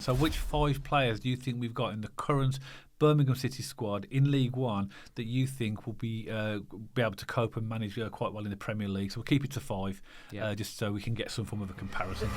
So which 5 players do you think we've got in the current Birmingham City squad in League One that you think will be able to cope and manage quite well in the Premier League? So we'll keep it to 5, just so we can get some form of a comparison.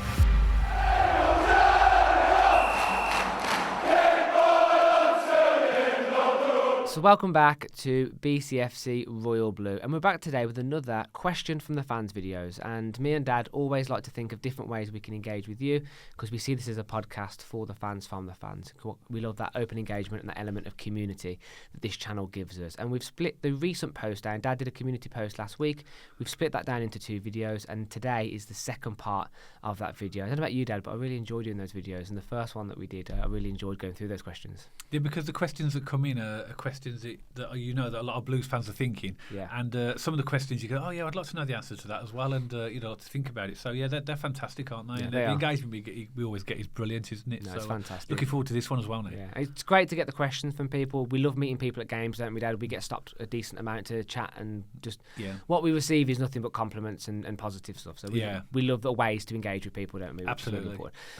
So welcome back to BCFC Royal Blue, and we're back today with another question from the fans videos. And me and Dad always like to think of different ways we can engage with you, because we see this as a podcast for the fans, from the fans. We love that open engagement and that element of community that this channel gives us. And we've split the recent post down. Dad did a community post last week. We've split that down into 2 videos, and today is the second part of that video. I don't know about you, Dad, but I really enjoyed doing those videos. And the first one that we did, I really enjoyed going through those questions. Yeah, because the questions that come in are questions that that a lot of Blues fans are thinking. Yeah. And some of the questions you go, oh yeah, I'd like to know the answer to that as well, and to think about it. So yeah, they're fantastic, aren't they? Yeah, and they the are. engagement we always get is brilliant, isn't it? No, so it's fantastic. Looking forward to this one as well now. Yeah, it's great to get the questions from people. We love meeting people at games, don't we, Dad? We get stopped a decent amount to chat, and just what we receive is nothing but compliments and positive stuff. So we love the ways to engage with people, don't we? Absolutely.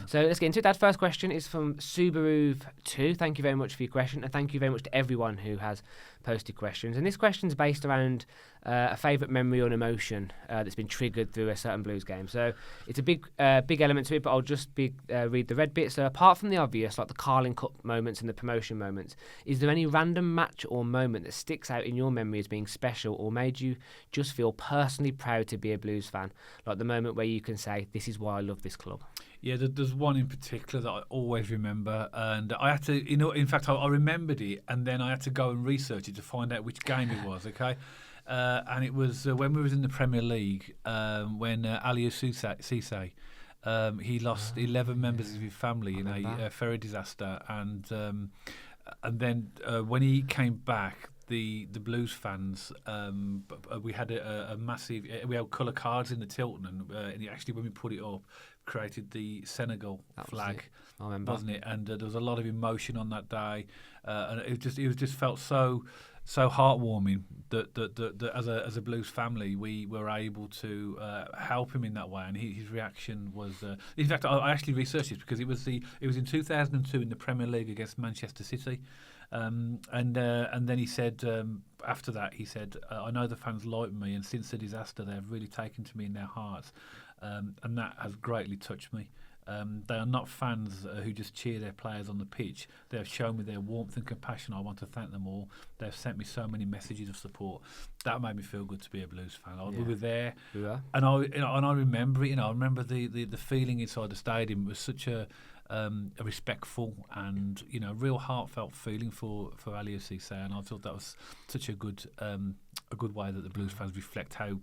So let's get into it. Dad, first question is from Subaru2. Thank you very much for your question, and thank you very much to everyone who has posted questions. And this question's based around a favourite memory or an emotion that's been triggered through a certain Blues game. So it's a big element to it, but I'll just read the red bit. So apart from the obvious, like the Carling Cup moments and the promotion moments, is there any random match or moment that sticks out in your memory as being special or made you just feel personally proud to be a Blues fan? Like the moment where you can say, this is why I love this club. Yeah, there's one in particular that I always remember, and I had to, in fact, I remembered it, and then I had to go and research it to find out which game it was, okay? And it was when we was in the Premier League, when Aliou Cisse, he lost 11 members of his family in a ferry disaster, and then when he came back, the Blues fans, we had a massive, we had colour cards in the Tilton, and actually when we put it up, created the Senegal flag, I remember, wasn't it? And there was a lot of emotion on that day, and it just felt so heartwarming that as a Blues family we were able to help him in that way, and his reaction was. In fact, I actually researched it because it was in 2002 in the Premier League against Manchester City. And then he said, after that, he said, I know the fans like me, and since the disaster, they have really taken to me in their hearts, and that has greatly touched me. They are not fans who just cheer their players on the pitch. They have shown me their warmth and compassion. I want to thank them all. They have sent me so many messages of support. That made me feel good to be a Blues fan. We were there, and I remember it. I remember the feeling inside the stadium. It was such a respectful and real heartfelt feeling for Aliou Cisse, and I thought that was such a good way that the Blues fans reflect how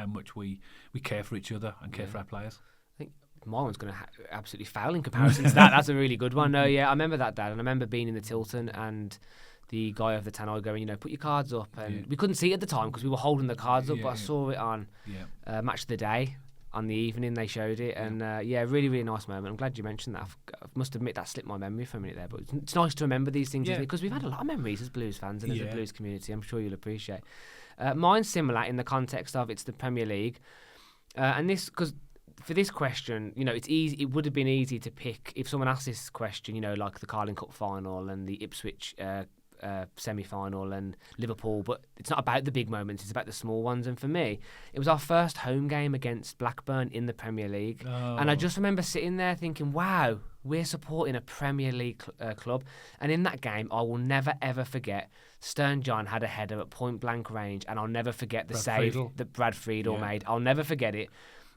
much we care for each other and care for our players. I think my one's going to absolutely fail in comparison to that. That's a really good one. No, yeah, I remember that, Dad, and I remember being in the Tilton and the guy of the Tannoy going, put your cards up, and we couldn't see it at the time because we were holding the cards up, but I saw it on Match of the Day. On the evening they showed it, and really, really nice moment. I'm glad you mentioned that. I must admit that slipped my memory for a minute there, but it's nice to remember these things, isn't it? Because we've had a lot of memories as Blues fans and as a Blues community. I'm sure you'll appreciate. Mine's similar in the context of it's the Premier League, and this because for this question, it's easy. It would have been easy to pick if someone asked this question, like the Carling Cup final and the Ipswich semi-final and Liverpool, but it's not about the big moments, it's about the small ones. And for me, it was our first home game against Blackburn in the Premier League, and I just remember sitting there thinking, wow, we're supporting a Premier League club. And in that game, I will never ever forget, Stern John had a header at point blank range, and I'll never forget the save that Brad Friedel made. I'll never forget it.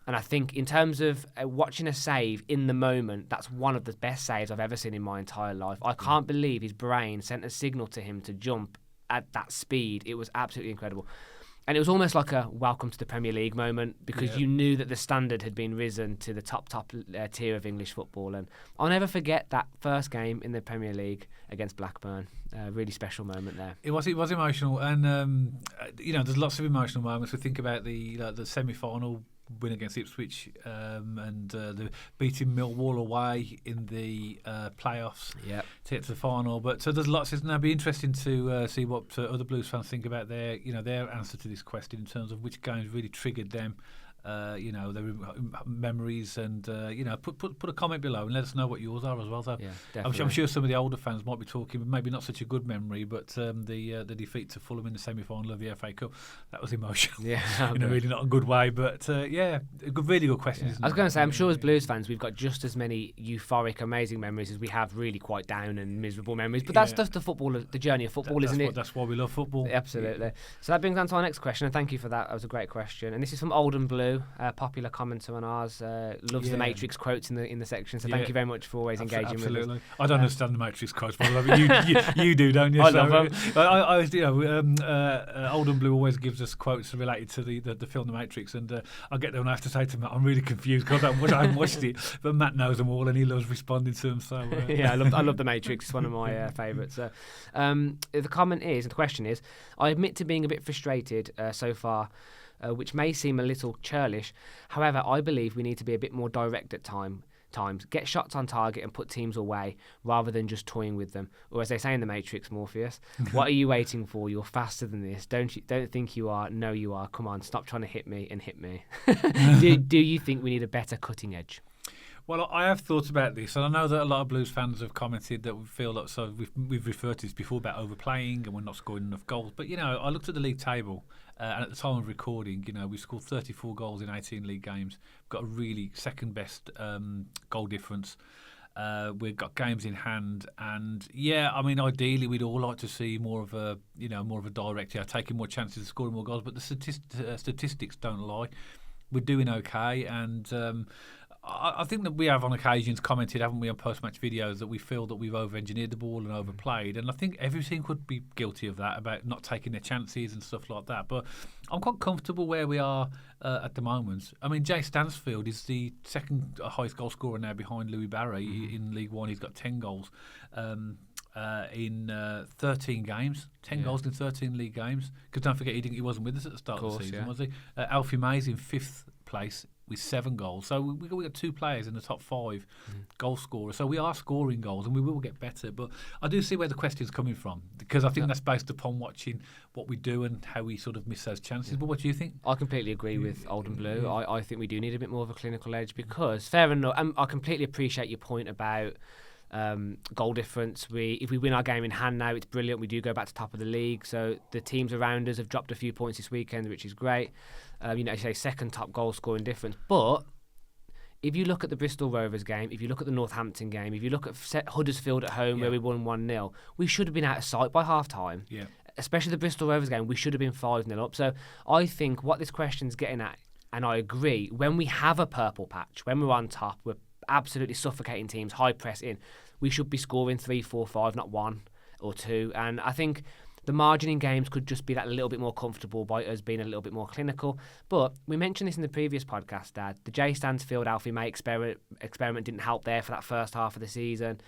And I think in terms of watching a save in the moment, that's one of the best saves I've ever seen in my entire life. I can't believe his brain sent a signal to him to jump at that speed. It was absolutely incredible. And it was almost like a welcome to the Premier League moment, because you knew that the standard had been risen to the top tier of English football. And I'll never forget that first game in the Premier League against Blackburn. Really special moment there. It was emotional, and there's lots of emotional moments. We think about the semi-final win against Ipswich, and the beating Millwall away in the playoffs to get to the final. But so there's lots. It'll be interesting to see what other Blues fans think about their answer to this question in terms of which games really triggered them. their memories, and put a comment below and let us know what yours are as well. So I'm sure some of the older fans might be talking, maybe not such a good memory, but the defeat to Fulham in the semi-final of the FA Cup, that was emotional. Yeah, in a really not a good way, but really good question. Yeah. I was going to say, I'm sure as Blues fans, we've got just as many euphoric, amazing memories as we have really quite down and miserable memories. But that's just the journey of football, isn't it? That's why we love football. Absolutely. So that brings on to our next question, and thank you for that. That was a great question. And this is from Oldham Blue, a popular commenter on ours. Loves the Matrix quotes in the section. So thank you very much for always engaging with us. I don't understand the Matrix quotes, but I love it. You do, don't you? I love them. Oldham Blue always gives us quotes related to the film The Matrix, and I get there and I have to say to Matt, I'm really confused because I haven't watched it, but Matt knows them all and he loves responding to them. So I love The Matrix. It's one of my favourites. The question is, I admit to being a bit frustrated so far, which may seem a little churlish. However, I believe we need to be a bit more direct at times. Get shots on target and put teams away rather than just toying with them. Or as they say in The Matrix, Morpheus, what are you waiting for? You're faster than this. Don't think you are. No, you are. Come on, stop trying to hit me and hit me. Do you think we need a better cutting edge? Well, I have thought about this, and I know that a lot of Blues fans have commented that we feel that we've referred to this before about overplaying and we're not scoring enough goals. But I looked at the league table, and at the time of recording, we scored 34 goals in 18 league games. We've got a really second best goal difference. We've got games in hand, and ideally we'd all like to see more of a direct, taking more chances of scoring more goals. But the statistics don't lie. We're doing okay, and I think that we have on occasions commented, haven't we, on post-match videos that we feel that we've over-engineered the ball and overplayed, and I think every team could be guilty of that, about not taking their chances and stuff like that. But I'm quite comfortable where we are at the moment. I mean, Jay Stansfield is the second highest goal scorer now behind Louis Barry in League One. He's got 10 goals in 13 games. 10 goals in 13 league games. Because don't forget, he wasn't with us at the start of the season, was he? Alfie May's in 5th place with 7 goals. So we got 2 players in the top 5 goal scorers. So we are scoring goals and we will get better. But I do see where the question's coming from, because I think that's based upon watching what we do and how we sort of miss those chances. But what do you think? I completely agree with Oldham Blue. I think we do need a bit more of a clinical edge, because fair enough, I completely appreciate your point about goal difference. If we win our game in hand now, it's brilliant. We do go back to top of the league. So the teams around us have dropped a few points this weekend, which is great. I say second top goal scoring difference. But if you look at the Bristol Rovers game, if you look at the Northampton game, if you look at Huddersfield at home where we won 1-0, we should have been out of sight by half time. Yeah. Especially the Bristol Rovers game, we should have been 5-0 up. So I think what this question's getting at, and I agree, when we have a purple patch, when we're on top, we're absolutely suffocating teams, high press in, we should be scoring 3, 4, 5, not 1 or 2. And I think the margin in games could just be that little bit more comfortable by us being a little bit more clinical. But we mentioned this in the previous podcast, Dad. The Jay Stansfield, Alfie May experiment didn't help there for that first half of the season.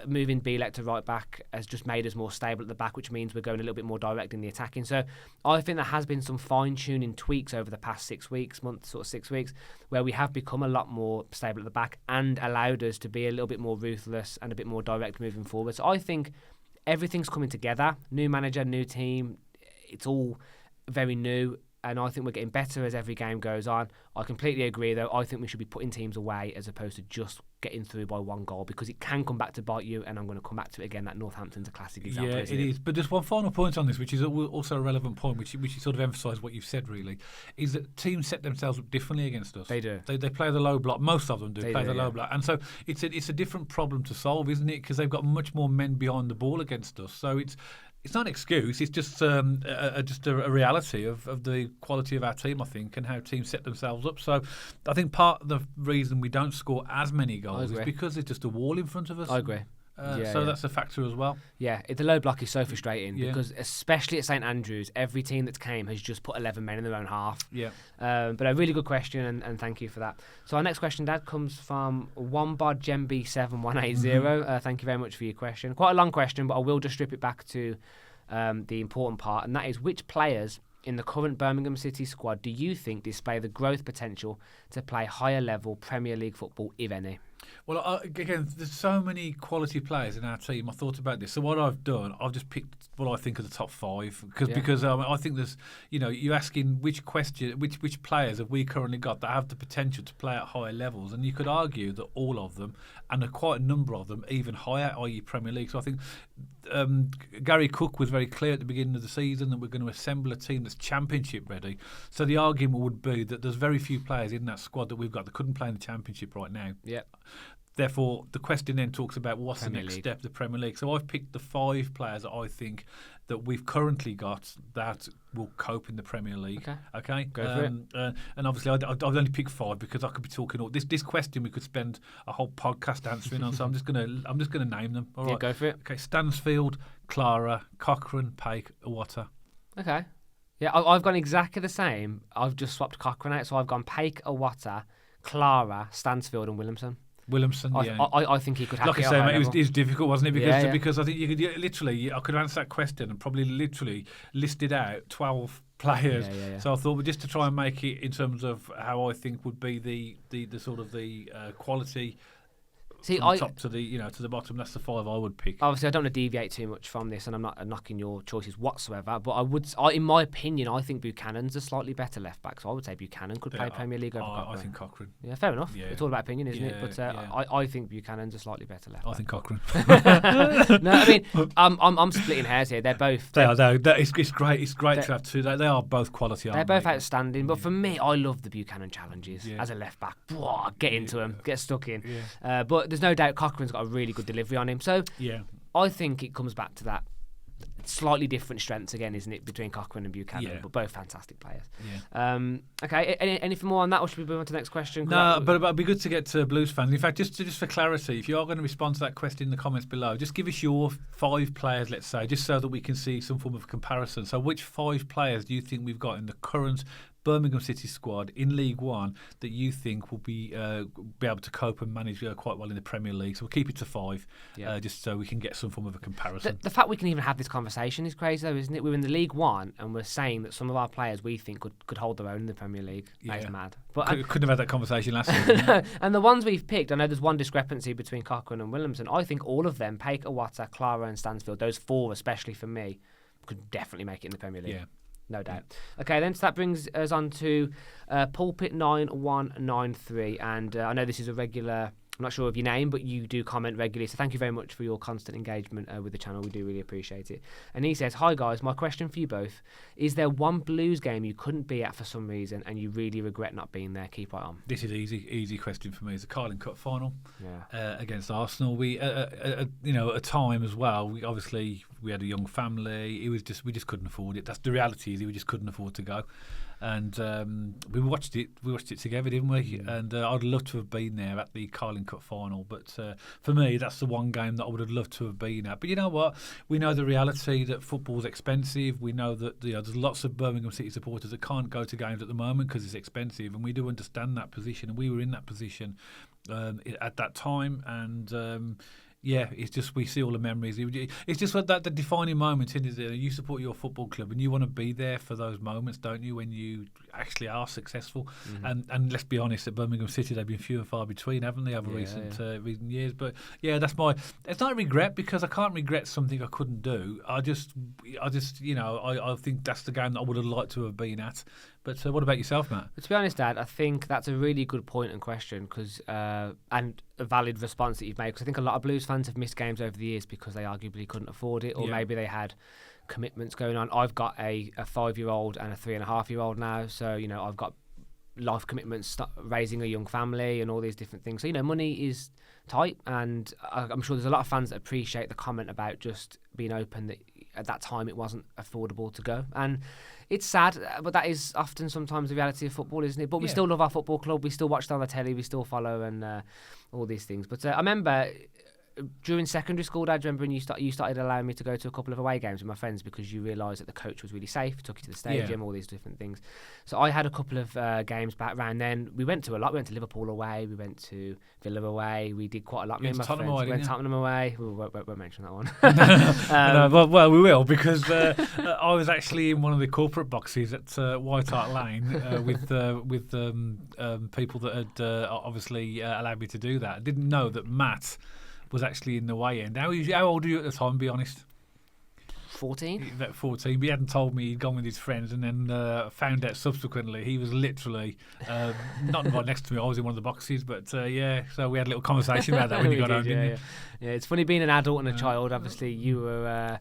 Moving Bielek to right back has just made us more stable at the back, which means we're going a little bit more direct in the attacking. So I think there has been some fine-tuning tweaks over the past 6 weeks, where we have become a lot more stable at the back and allowed us to be a little bit more ruthless and a bit more direct moving forward. So I think everything's coming together. New manager, new team. It's all very new, and I think we're getting better as every game goes on. I completely agree, though. I think we should be putting teams away as opposed to just getting through by 1 goal, because it can come back to bite you, and I'm going to come back to it again. That Northampton's a classic example. Yeah, it is. But just one final point on this, which is also a relevant point, which you sort of emphasise what you've said, really, is that teams set themselves up differently against us. They do. They play the low block. Most of them do play the low block. And so it's a different problem to solve, isn't it? Because they've got much more men behind the ball against us. So it's not an excuse. It's just a reality of the quality of our team, I think, and how teams set themselves up. So I think part of the reason we don't score as many goals is because there's just a wall in front of us. I agree. That's a factor as well. Yeah, the low block is so frustrating because, especially at St.Andrews, every team that's came has just put 11 men in their own half. Yeah. But a really good question, and thank you for that. So our next question, Dad, comes from OneBodGemB7180. Thank you very much for your question. Quite a long question, but I will just strip it back to the important part, and that is, which players in the current Birmingham City squad do you think display the growth potential to play higher level Premier League football, if any? Well, again, there's so many quality players in our team. I thought about this. So what I've done, I've just picked what I think are the top 5 because I think there's, you're asking which players have we currently got that have the potential to play at higher levels, and you could argue that all of them, and quite a number of them, even higher, i.e. Premier League. So I think Gary Cook was very clear at the beginning of the season that we're going to assemble a team that's Championship ready. So the argument would be that there's very few players in that squad that we've got that couldn't play in the Championship right now. Yeah. Therefore, the question then talks about what's Premier the next League. step of the Premier League. So I've picked the 5 players that I think that we've currently got that will cope in the Premier League. Okay? Go for it. And obviously, I've only picked 5 because I could be talking all this question. We could spend a whole podcast answering on. So I'm just gonna name them. All right. Go for it. Okay, Stansfield, Clara, Cochrane, Paik, Iwata. Okay. Yeah, I've gone exactly the same. I've just swapped Cochrane out, so I've gone Paik, Iwata, Clara, Stansfield, and Williamson. I think he could hack like it. I say, mate, it was difficult, wasn't it? Because I think you could I could answer that question and probably literally listed out 12 players. So I thought, well, just to try and make it in terms of how I think would be the sort of the quality. See, from the top to the to the bottom. That's the 5 I would pick. Obviously, I don't want to deviate too much from this, and I'm not knocking your choices whatsoever. But in my opinion, I think Buchanan's a slightly better left back. So I would say Buchanan could play Premier League over Cochrane. I think Cochrane. Yeah, fair enough. Yeah. It's all about opinion, isn't it? But I think Buchanan's a slightly better left back. I think Cochrane. No, I mean, I'm splitting hairs here. They're both. It's great. It's great to have 2. They are both quality. They're both outstanding. But for me, I love the Buchanan challenges as a left back. Get into them, get stuck in. But there's no doubt Cochrane's got a really good delivery on him. So I think it comes back to that slightly different strengths again, isn't it, between Cochrane and Buchanan, but both fantastic players. Okay, anything more on that, or should we move on to the next question? No, but it'd be good to get to Blues fans. In fact, just for clarity, if you are going to respond to that question in the comments below, just give us your 5 players, let's say, just so that we can see some form of comparison. So which 5 players do you think we've got in the current Birmingham City squad in League One that you think will be able to cope and manage quite well in the Premier League? So we'll keep it to 5, just so we can get some form of a comparison. The fact we can even have this conversation is crazy, though, isn't it? We're in the League One, and we're saying that some of our players we think could hold their own in the Premier League. That's mad. But couldn't have had that conversation last season. And the ones we've picked, I know there's one discrepancy between Cochrane and Williamson. I think all of them, Paik, Iwata, Clara, and Stansfield, those 4 especially for me, could definitely make it in the Premier League. Yeah. No doubt. Okay, then so that brings us on to Pulpit 9193, and I know this is a regular. I'm not sure of your name, but you do comment regularly, so thank you very much for your constant engagement with the channel. We do really appreciate it. And he says, "Hi guys, my question for you both: is there one Blues game you couldn't be at for some reason, and you really regret not being there? Keep right on." This is easy question for me. It's the Carling Cup final against Arsenal. We, at a time as well. We had a young family. We just couldn't afford it. That's the reality. We just couldn't afford to go. And we watched it together, didn't we? And I'd love to have been there at the Carling Cup final. But for me, that's the one game that I would have loved to have been at. But you know what? We know the reality that football's expensive. We know that there's lots of Birmingham City supporters that can't go to games at the moment because it's expensive. And we do understand that position. And we were in that position at that time. And it's just we see all the memories. It's just that the defining moment, isn't it? You support your football club and you want to be there for those moments, don't you, when you actually are successful. And let's be honest, at Birmingham City they've been few and far between, haven't they, over recent years. But it's not a regret, because I can't regret something I couldn't do. I think that's the game that I would have liked to have been at. But what about yourself, Matt? But to be honest, Dad, I think that's a really good point and question, and a valid response that you've made, because I think a lot of Blues fans have missed games over the years because they arguably couldn't afford it, or maybe they had commitments going on. I've got a 5-year-old and a 3.5-year-old now, so I've got life commitments, raising a young family and all these different things. So money is tight, and I'm sure there's a lot of fans that appreciate the comment about just being open that at that time it wasn't affordable to go. And it's sad, but that is often sometimes the reality of football, isn't it? But we still love our football club. We still watch it on the telly. We still follow and all these things. But I remember during secondary school, Dad, remember when you started allowing me to go to a couple of away games with my friends because you realised that the coach was really safe, took you to the stadium, all these different things. So I had a couple of games back around then. We went to a lot. We went to Liverpool away. We went to Villa away. We did quite a lot. Me and my friends went to Tottenham away. We won't mention that one. No, well, we will, because I was actually in one of the corporate boxes at White Hart Lane with people that had obviously allowed me to do that. I didn't know that Matt was actually in the way end. How old were you at the time, be honest? 14. About 14, but he hadn't told me he'd gone with his friends, and then found out subsequently he was literally not right next to me. I was in one of the boxes, but so we had a little conversation about that when you got home, didn't you? Yeah, it's funny being an adult and a child. Obviously, you were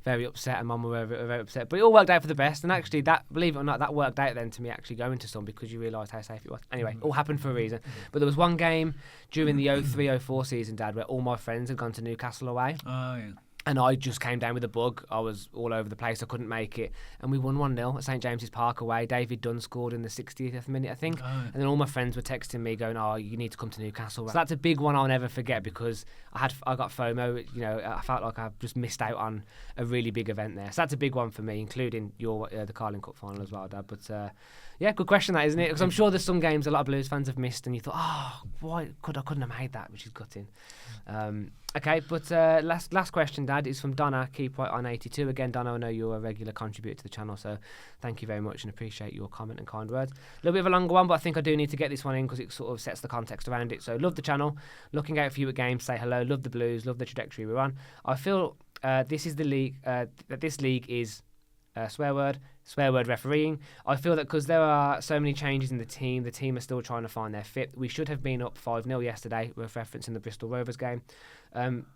very upset, and Mum were very upset, but it all worked out for the best. And actually, that, believe it or not, that worked out then to me actually going to some, because you realised how safe it was. Anyway, all happened for a reason. But there was one game during the 03-04 season, Dad, where all my friends had gone to Newcastle away. Oh, yeah. And I just came down with a bug. I was all over the place. I couldn't make it. And we won 1-0 at St. James's Park away. David Dunn scored in the 60th minute, I think. Oh. And then all my friends were texting me going, "Oh, you need to come to Newcastle." So that's a big one I'll never forget, because I got FOMO. You know, I felt like I just missed out on a really big event there. So that's a big one for me, including the Carling Cup final as well, Dad. But yeah, good question that, isn't it? Because I'm sure there's some games a lot of Blues fans have missed, and you thought, "Oh, why I couldn't have made that," which is gutting. Okay, but last question, Dad, is from Donna, Keep White on 82. Again, Donna, I know you're a regular contributor to the channel, so thank you very much and appreciate your comment and kind words. A little bit of a longer one, but I think I do need to get this one in because it sort of sets the context around it. So, love the channel, looking out for you at games, say hello, love the Blues, love the trajectory we're on. I feel this is the league, that this league is swear word refereeing. I feel that because there are so many changes in the team are still trying to find their fit. We should have been up 5-0 yesterday, with reference in the Bristol Rovers game.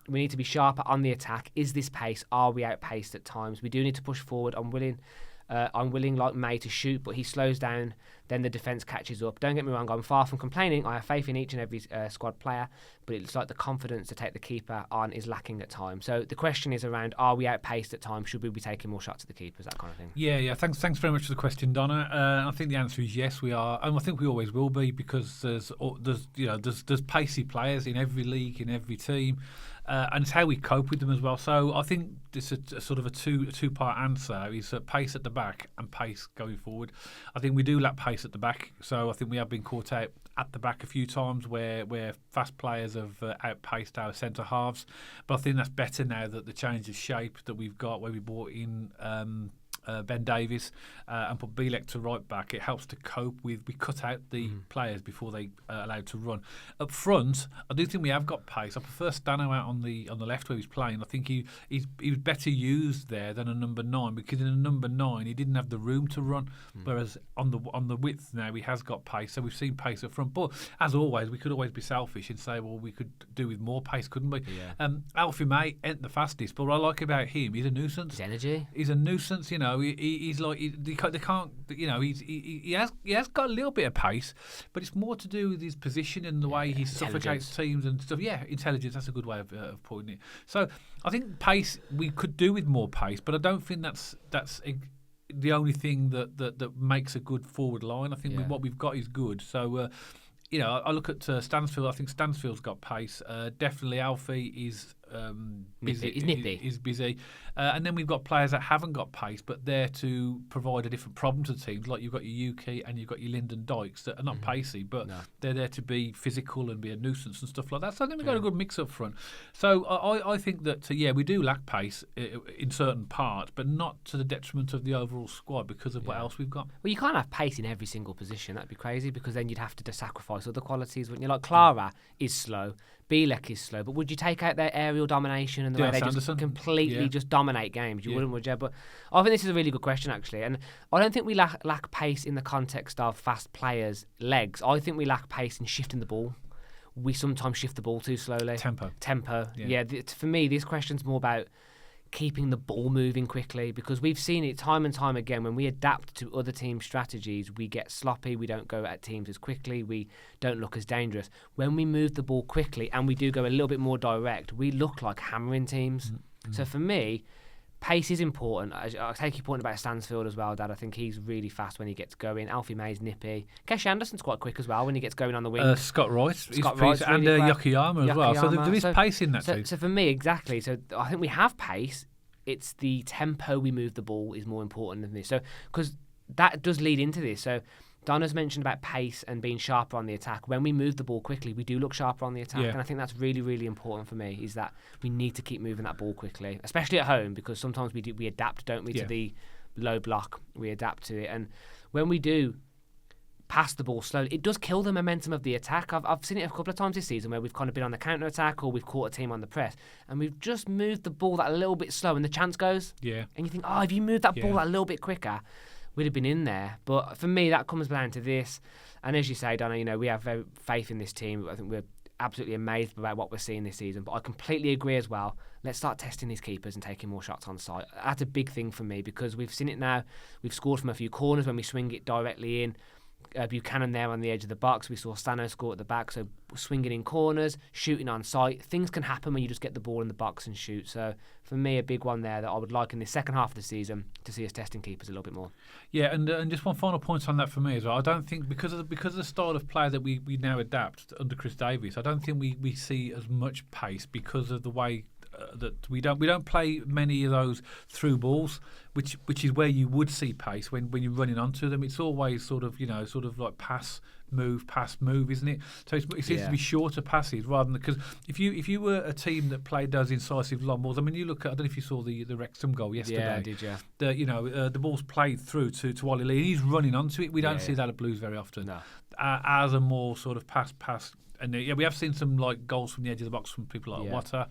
We need to be sharper on the attack. Is this pace? Are we outpaced at times? We do need to push forward. I'm willing like May to shoot, but he slows down, then the defence catches up. Don't get me wrong, I'm far from complaining. I have faith in each and every squad player, but it's like the confidence to take the keeper on is lacking at times. So the question is around, are we outpaced at times? Should we be taking more shots at the keepers, that kind of thing? Yeah. Thanks very much for the question, Donna. I think the answer is yes, we are, and I think we always will be, because there's pacey players in every league, in every team. And it's how we cope with them as well. So I think this is a sort of a two-part answer. Is pace at the back and pace going forward. I think we do lack pace at the back. So I think we have been caught out at the back a few times where fast players have outpaced our centre halves. But I think that's better now that the change of shape that we've got, where we brought in Ben Davies and put Bielek to right back. It helps to cope with. We cut out the players before they allowed to run. Up front, I do think we have got pace. I prefer Stano out on the left where he's playing. I think he was better used there than a number 9, because in a number 9 he didn't have the room to run. Whereas on the width now he has got pace. So we've seen pace up front. But as always, we could always be selfish and say, well, we could do with more pace, couldn't we? Yeah. Alfie May ain't the fastest, but what I like about him, he's a nuisance. His energy. He's a nuisance, you know. He's like they can't, you know. He has got a little bit of pace, but it's more to do with his position and the way he suffocates teams and stuff. Yeah, intelligence. That's a good way of putting it. So I think pace, we could do with more pace, but I don't think that's the only thing that makes a good forward line. I think what we've got is good. So. I look at Stansfield. I think Stansfield's got pace. Definitely Alfie is busy. He's nippy. He's busy. And then we've got players that haven't got pace, but there to provide a different problem to teams. Like you've got your Yuki and you've got your Lyndon Dykes that are not pacey, but they're there to be physical and be a nuisance and stuff like that. So I think we've got a good mix up front. So I think that, we do lack pace in certain parts, but not to the detriment of the overall squad because of what else we've got. Well, you can't have pace in every single position. That'd be crazy, because then you'd have to sacrifice other qualities, wouldn't you? Like Clara is slow, Bielek is slow, but would you take out their aerial domination and the way they just completely just dominate games? You wouldn't, would you? But I think this is a really good question, actually. And I don't think we lack pace in the context of fast players' legs. I think we lack pace in shifting the ball. We sometimes shift the ball too slowly. Tempo. Yeah, for me, this question's more about keeping the ball moving quickly, because we've seen it time and time again. When we adapt to other teams' strategies, we get sloppy, we don't go at teams as quickly, we don't look as dangerous. When we move the ball quickly and we do go a little bit more direct, we look like hammering teams. So for me, pace is important. I take your point about Stansfield as well, Dad. I think he's really fast when he gets going. Alfie May's nippy. Kesh Anderson's quite quick as well when he gets going on the wing. Scott Wright's and really Yokoyama as well. So there is pace in that team. So for me, exactly. So I think we have pace. It's the tempo we move the ball is more important than this. So because that does lead into this. So Donna's mentioned about pace and being sharper on the attack. When we move the ball quickly, we do look sharper on the attack. And I think that's really, really important for me, is that we need to keep moving that ball quickly, especially at home, because sometimes we adapt, don't we, to the low block. We adapt to it. And when we do pass the ball slowly, it does kill the momentum of the attack. I've seen it a couple of times this season where we've kind of been on the counter-attack or we've caught a team on the press and we've just moved the ball that a little bit slow and the chance goes. Yeah. And you think, if you moved that ball that a little bit quicker, we'd have been in there. But for me, that comes down to this. And as you say, Donna, we have very faith in this team. I think we're absolutely amazed about what we're seeing this season. But I completely agree as well. Let's start testing these keepers and taking more shots on sight. That's a big thing for me because we've seen it now. We've scored from a few corners when we swing it directly in. Buchanan there on the edge of the box. We saw Stano score at the back, so swinging in corners, shooting on sight. Things can happen when you just get the ball in the box and shoot. So for me, a big one there that I would like in the second half of the season to see us testing keepers a little bit more. Yeah, and just one final point on that for me as well. I don't think because of the style of play that we now adapt under Chris Davies, I don't think we see as much pace because of the way that we don't play many of those through balls, which is where you would see pace when you're running onto them. It's always sort of like pass, move, isn't it? So it seems to be shorter passes rather than because if you were a team that played those incisive long balls, I mean, you look at, I don't know if you saw the Wrexham goal yesterday. Yeah, I did, yeah. The ball's played through to Ollie Lee. He's running onto it. We don't see that at Blues very often. No. As a more sort of pass. And we have seen some like goals from the edge of the box from people like Water.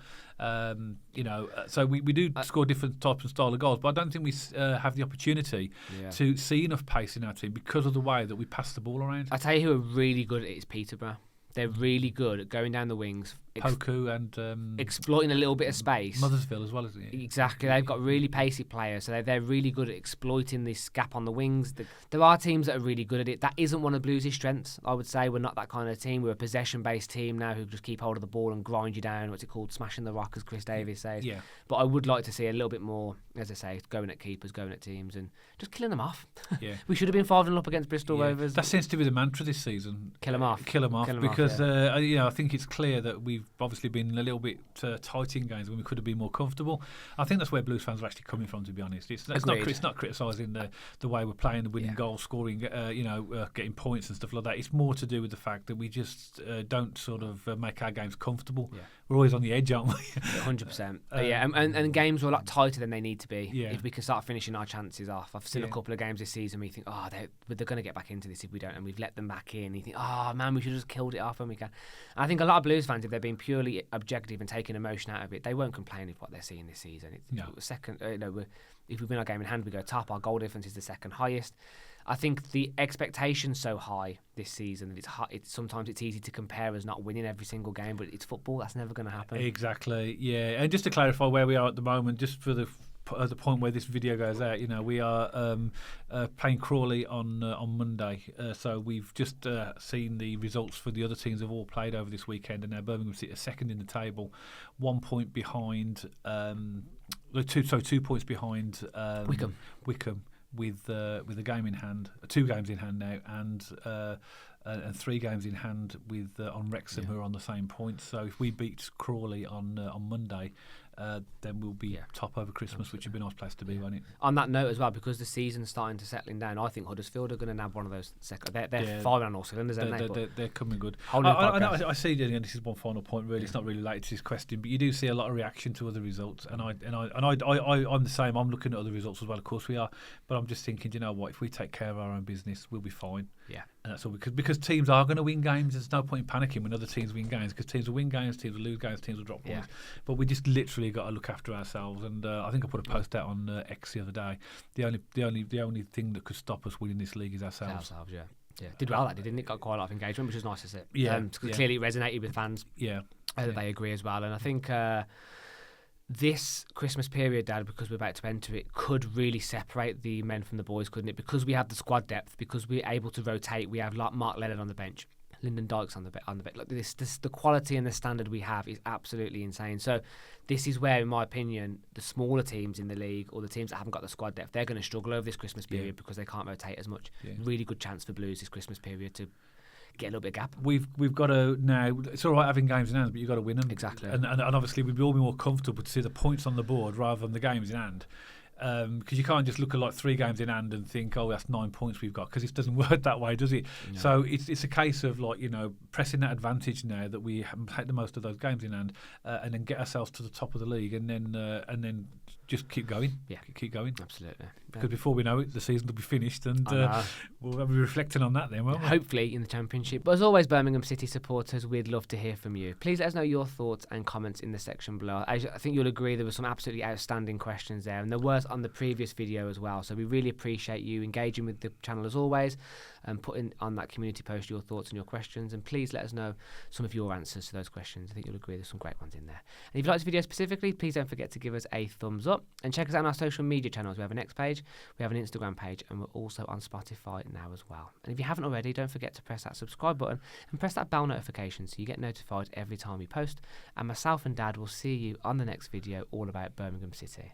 So we do score different types and style of goals, but I don't think we have the opportunity to see enough pace in our team because of the way that we pass the ball around. I tell you who are really good at it is Peterborough. They're really good at going down the wings. Poku and exploiting a little bit of space. Mothersville as well, isn't it? Exactly. They've got really pacey players, so they're really good at exploiting this gap on the wings. There are teams that are really good at it. That isn't one of Blues' strengths, I would say. We're not that kind of team. We're a possession-based team now who just keep hold of the ball and grind you down. What's it called? Smashing the rock, as Chris Davies says. Yeah. But I would like to see a little bit more, as I say, going at keepers, going at teams and just killing them off. Yeah. We should have been 5-0 up against Bristol Rovers. That seems to be the mantra this season. Kill them off. Kill them off. Because I think it's clear that we've obviously been a little bit tight in games when we could have been more comfortable. I think that's where Blues fans are actually coming from, to be honest. It's not criticising the way we're playing, the winning goals, scoring, getting points and stuff like that. It's more to do with the fact that we just don't sort of make our games comfortable. Yeah. We're always on the edge, aren't we? 100%. And games are a lot tighter than they need to be if we can start finishing our chances off. I've seen a couple of games this season where you think, they're going to get back into this if we don't, and we've let them back in. And you think, man, we should have just killed it off when we can. And I think a lot of Blues fans, if they're being purely objective and taking emotion out of it, they won't complain with what they're seeing this season. If we win our game in hand, we go top. Our goal difference is the second highest. I think the expectation's so high this season that sometimes it's easy to compare as not winning every single game, but it's football. That's never going to happen. Exactly, yeah. And just to clarify where we are at the moment, just for the point where this video goes out, we are playing Crawley on Monday. So we've just seen the results for the other teams have all played over this weekend, and now Birmingham City are second in the table, 1 point behind. 2 points behind Wickham. With a game in hand, 2 games in hand now, and 3 games in hand with on Wrexham, who are on the same points. So if we beat Crawley on Monday, then we'll be top over Christmas, which would be a nice place to be, won't it? On that note as well, because the season's starting to settling down, I think Huddersfield are going to nab one of those second. They're firing on all cylinders, aren't they? They're coming good. I see. And this is one final point. Really, it's not really related to this question, but you do see a lot of reaction to other results, and I'm the same. I'm looking at other results as well. Of course we are, but I'm just thinking, you know what? If we take care of our own business, we'll be fine. Yeah. And that's all because teams are going to win games. There's no point in panicking when other teams win games, because teams will win games, teams will lose games, teams will drop points. But we just literally got to look after ourselves. And I think I put a post out on X the other day. The only thing that could stop us winning this league is ourselves. Yeah. Did well, that didn't it? Got quite a lot of engagement, which was nice to see. Clearly it resonated with fans. Yeah. They agree as well. And I think this Christmas period, Dad, because we're about to enter it, could really separate the men from the boys, couldn't it? Because we have the squad depth, because we're able to rotate. We have Mark Leonard on the bench. Lyndon Dykes on the bit. Look, the quality and the standard we have is absolutely insane. So this is where, in my opinion, the smaller teams in the league or the teams that haven't got the squad depth, they're going to struggle over this Christmas period because they can't rotate as much. Really good chance for Blues this Christmas period to get a little bit of gap. We've got to now. It's all right having games in hand, but you've got to win them. Exactly. And obviously we'd all be more comfortable to see the points on the board rather than the games in hand. Because you can't just look at like 3 games in hand and think, oh, that's 9 points we've got, because it doesn't work that way, does it? No. So it's a case of like, pressing that advantage now that we take the most of those games in hand, and then get ourselves to the top of the league, and then just keep going. Yeah, keep going. Absolutely. Because before we know it, the season will be finished, and we'll be reflecting on that then, won't we? Hopefully in the Championship. But as always, Birmingham City supporters, we'd love to hear from you. Please let us know your thoughts and comments in the section below. I think you'll agree there were some absolutely outstanding questions there, and there were on the previous video as well. So we really appreciate you engaging with the channel as always, and putting on that community post your thoughts and your questions. And please let us know some of your answers to those questions. I think you'll agree there's some great ones in there. And if you like this video specifically, please don't forget to give us a thumbs up. And check us out on our social media channels. We have an X page, we have an Instagram page, and we're also on Spotify now as well. And if you haven't already, don't forget to press that subscribe button and press that bell notification so you get notified every time we post. And myself and Dad will see you on the next video all about Birmingham City.